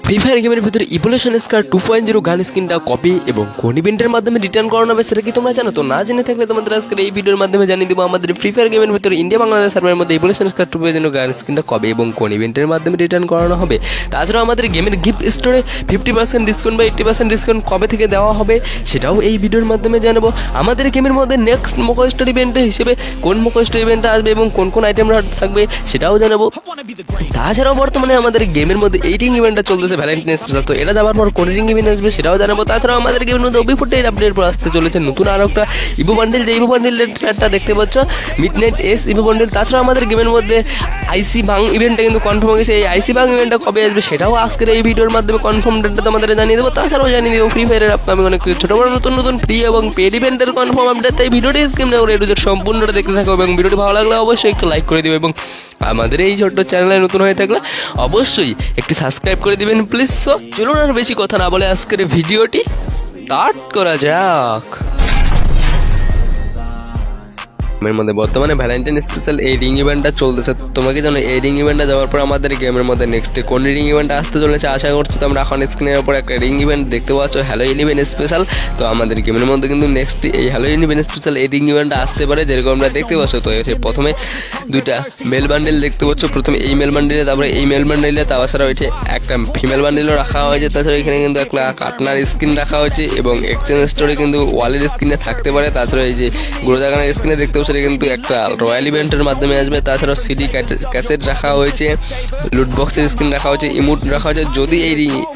Free fire গেমের ভিতরে evolution স্কার 2.0 গান স্কিনটা কপি এবং কোন ইভেন্টের মাধ্যমে রিটার্ন করানো হবে সেটা কি তোমরা জানো? তো না জেনে থাকলে তোমাদের আজকের এই ভিডিওর মাধ্যমে জানিয়ে দেবো আমাদের ফ্রি ফায়ার গেমের ভিতরে ইন্ডিয়া বাংলাদেশ সার্ভারের মধ্যে ইভলিউশন স্কার 2.0 গান স্কিনটা কবে এবং কোন ইভেন্টের মাধ্যমে রিটার্ন করানো হবে। তাছাড়াও আমাদের গেমের গিফট স্টোরে 50% ডিসকাউন্ট বা 80% ডিসকাউন্ট কবে থেকে দেওয়া হবে সেটাও এই ভিডিওর মাধ্যমে জানাবো। আমাদের গেমের মধ্যে নেক্সট মোকো স্টোর ইভেন্ট হিসেবে কোন মোকো স্টোর ইভেন্টটা আসবে এবং কোন কোন আইটেমরা থাকবে সেটাও জানাবো। তাছাড়াও বর্তমানে আমাদের গেমের মধ্যে এইটিং ইভেন্টটা চলতেছে ভ্যালেন্টাইন স্পেশাল, তো এটা যাওয়ার পর কোন রিং ইভেন্ট আসবে সেটাও জানাবো। তাছাড়াও আমাদের গেমের মধ্যে ওবি48 আপডেট পর আসতে চলেছে নতুন আরও একটা ইভো বান্ডেল, যে ইভো বান্ডেলের ট্র্যাকটা দেখতে পাচ্ছ মিডনাইট এস ইভো বান্ডেল। তাছাড়াও আমাদের গেমের মধ্যে আইসি বাং ইভেন্টটা কিন্তু কনফার্ম হয়ে গেছে, এই আইসি বাং ইভেন্টটা কবে আসবে সেটাও আজকের এই ভিডিওর মাধ্যমে কনফার্ম ডেটটা তোমাদের জানিয়ে দেবো। তাছাড়াও জানিয়ে দেবো ফ্রি ফায়ারের আপকামিং অনেক কিছু ছোটো বড় নতুন নতুন ফ্রি এবং পেড ইভেন্টের কনফার্ম আপডেট। তাই ভিডিওটি স্কিপ না করে এটুজের সম্পূর্ণটা দেখতে থাকো এবং ভিডিওটি ভালো লাগলে অবশ্যই একটু লাইক করে দিবে এবং আমাদের এই ছোট্ট চ্যানেলে নতুন হয়ে থাকলে অবশ্যই একটি সাবস্ক্রাইব করে দিবেন প্লিজ। সো চলুন আর বেশি কথা না বলে আজকের ভিডিওটি স্টার্ট করা যাক। গেমের মধ্যে বর্তমানে ভ্যালেন্টাইন স্পেশাল এই রিং ইভেন্টটা চলতেছে। তোমাকে জানো এই রিং ইভেন্টটা যাওয়ার পর আমাদের গেমের মধ্যে নেক্সট কোন রিং ইভেন্টটা আসতে চলেছে আশা করছি তোমরা এখন স্ক্রিনের উপর একটা রিং ইভেন্ট দেখতে পাচ্ছ, হ্যালো ইভেন্ট স্পেশাল। তো আমাদের গেমের মধ্যে কিন্তু নেক্সট এই হ্যালো ইভেন্ট স্পেশাল এই রিং ইভেন্টটা আসতে পারে যেরকম আমরা দেখতে পাচ্ছ। তো প্রথমে দুইটা মেল বান্ডেল দেখতে পাচ্ছ, প্রথমে এই মেল বান্ডেলে তারপরে এই মেল বান্ডেলে, তাছাড়া হয়েছে একটা ফিমেল বান্ডেলও রাখা হয়েছে। তাছাড়া এখানে কিন্তু একটা কাটনার স্কিন রাখা হয়েছে এবং এক্সচেঞ্জ স্টোরে কিন্তু ওয়ালের স্কিনে থাকতে পারে। তাছাড়া এই যে গ্রোজাগানের স্কিনে দেখতে পাচ্ছ কিন্তু একটা রয়্যাল ইভেন্টের মাধ্যমে আসবে। তাছাড়া সিডি ক্যাসেট রাখা হয়েছে, লুট বক্সের স্ক্রিন রাখা হয়েছে, ইমোট রাখা হয়েছে। যদি এই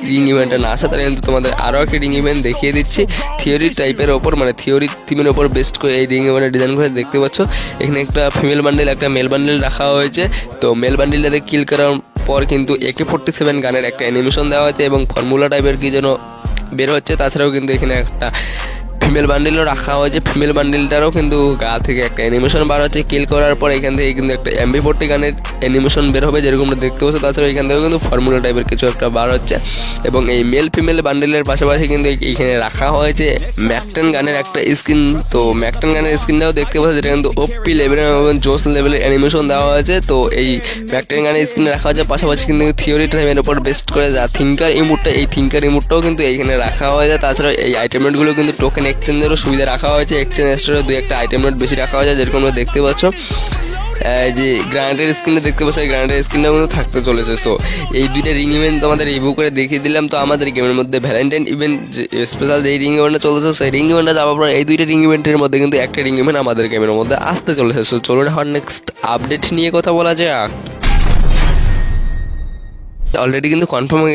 রিং ইভেন্টটা না আসে তাহলে কিন্তু তোমাদের আরও একটা রিং ইভেন্ট দেখিয়ে দিচ্ছি থিওরি টাইপের ওপর, মানে থিওরি থিমের ওপর বেস্ট করে এই রিং ইভেন্টের ডিজাইন করে দেখতে পাচ্ছ। এখানে একটা ফিমেল বান্ডেল একটা মেল বান্ডেল রাখা হয়েছে। তো মেল বান্ডেলটাতে কিল করার পর কিন্তু AK-47 গানের একটা অ্যানিমেশন দেওয়া হয়েছে এবং ফর্মুলা টাইপের কি যেন বের হচ্ছে। তাছাড়াও কিন্তু এখানে একটা ফিমেল বান্ডেলও রাখা হয়েছে, ফিমেল বান্ডেলটারও কিন্তু গা থেকে একটা অ্যানিমেশন বার হচ্ছে কিল করার পর। এখান থেকে কিন্তু একটা MB40 গানের অ্যানিমেশন বের হবে যেরকম আমরা দেখতে পাচ্ছি। তাছাড়া এখান থেকেও কিন্তু ফর্মুলা টাইপের কিছু একটা বার হচ্ছে এবং এই মেল ফিমেল বান্ডেলের পাশাপাশি কিন্তু এখানে রাখা হয়েছে ম্যাকটেন গানের একটা স্কিন। তো ম্যাকটেন গানের স্কিনটাও দেখতে পাচ্ছি যেটা কিন্তু OP লেভেলের এবং জোস লেভেলের অ্যানিমেশন দেওয়া হয়েছে। তো এই ম্যাকটেন গানের স্কিনে রাখা হয়েছে, পাশাপাশি কিন্তু থিওরি টাইমের ওপর বেস্ট করে যা থিঙ্কার ইমোটটা, এই থিঙ্কার ইমোটটাও কিন্তু এইখানে রাখা হয়েছে। তাছাড়া এই আইটেমগুলো কিন্তু টোকেন এক্সচেঞ্জেরও সুবিধা রাখা হয়েছে, এক্সচেঞ্জ স্টোরে দুই একটা আইটেম নোট বেশি রাখা হয়েছে যেরকম দেখতে পাচ্ছ। যে গ্রানেডের স্ক্রিনে দেখতে পাচ্ছ এই গ্রানেডের স্ক্রিনটাও কিন্তু থাকতে চলেছে। সো এই দুইটা রিং ইভেন্ট তোমাদের রিভিউ করে দেখিয়ে দিলাম। তো আমাদের গেমের মধ্যে ভ্যালেন্টাইন ইভেন্ট স্পেশাল যে রিং ইভেন্টটা চলেছে সেই রিং ইভেন্টটা যাওয়ার পর এই দুইটা রিং ইভেন্টের মধ্যে কিন্তু একটা রিং ইভেন্ট আমাদের গেমের মধ্যে আসতে চলেছে। সো চলুন এখন নেক্সট আপডেট নিয়ে কথা বলা যাক। অলরেডি কিন্তু কনফার্ম